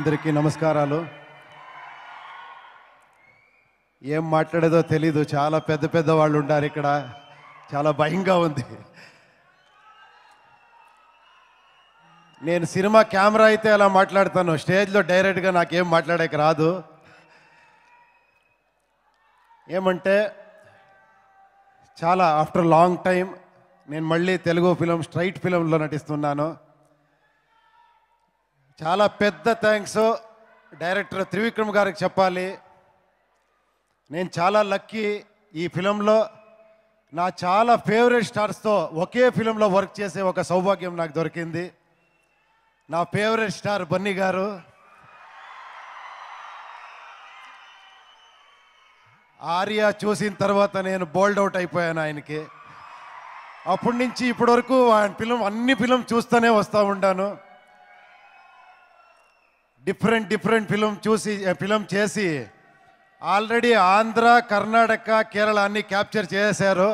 అందరికీ నమస్కారాలు. ఏం మాట్లాడేదో తెలీదు, చాలా పెద్ద పెద్ద వాళ్ళు ఉన్నారు ఇక్కడ, చాలా భయంగా ఉంది. నేను సినిమా కెమెరా అయితే అలా మాట్లాడతాను, స్టేజ్లో డైరెక్ట్గా నాకేం మాట్లాడేకి రాదు. ఏమంటే చాలా ఆఫ్టర్ లాంగ్ టైం నేను మళ్ళీ తెలుగు ఫిలిం స్ట్రైట్ ఫిలింలో నటిస్తున్నాను. చాలా పెద్ద థ్యాంక్స్ డైరెక్టర్ త్రివిక్రమ్ గారికి చెప్పాలి. నేను చాలా లక్కీ, ఈ ఫిలంలో నా చాలా ఫేవరెట్ స్టార్స్తో ఒకే ఫిలంలో వర్క్ చేసే ఒక సౌభాగ్యం నాకు దొరికింది. నా ఫేవరెట్ స్టార్ బన్నీ గారు, ఆర్య చూసిన తర్వాత నేను బోల్డ్ అవుట్ అయిపోయాను ఆయనకి. అప్పటి నుంచి ఇప్పటి వరకు ఆయన అన్ని ఫిలం చూస్తూనే వస్తూ ఉంటాను. డిఫరెంట్ ఫిలం చేసి ఆల్రెడీ ఆంధ్ర, కర్ణాటక, కేరళ అన్ని క్యాప్చర్ చేశారు.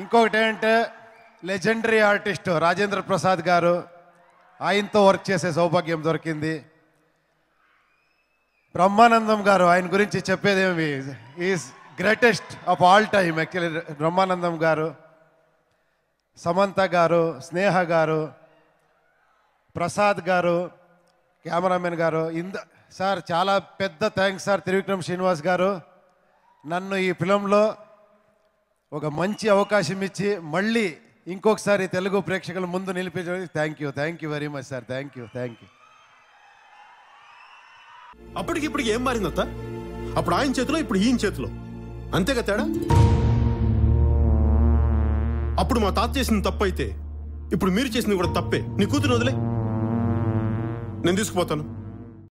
ఇంకొకటి ఏంటంటే లెజెండరీ ఆర్టిస్ట్ రాజేంద్ర ప్రసాద్ గారు, ఆయనతో వర్క్ చేసే సౌభాగ్యం దొరికింది. బ్రహ్మానందం గారు, ఆయన గురించి చెప్పేదేమి, is greatest of all time actually. Brahmanandam garu, Samantha గారు, స్నేహ గారు, ప్రసాద్ గారు, కెమెరామెన్ గారు, సార్ చాలా పెద్ద థ్యాంక్స్ సార్. త్రివిక్రమ్ శ్రీనివాస్ గారు నన్ను ఈ ఫిలంలో ఒక మంచి అవకాశం ఇచ్చి మళ్ళీ ఇంకొకసారి తెలుగు ప్రేక్షకుల ముందు నిలిపించడానికి thank you very much sir. Thank you. అప్పటికిప్పటికి ఏం మారిందత్త? అప్పుడు ఆయన చేతిలో, ఇప్పుడు ఈయన చేతిలో, అంతేగా తేడా? అప్పుడు మా తాత చేసిన తప్పు అయితే ఇప్పుడు మీరు చేసింది కూడా తప్పే. నీ కూతురు వదిలే, నేను తీసుకుపోతాను.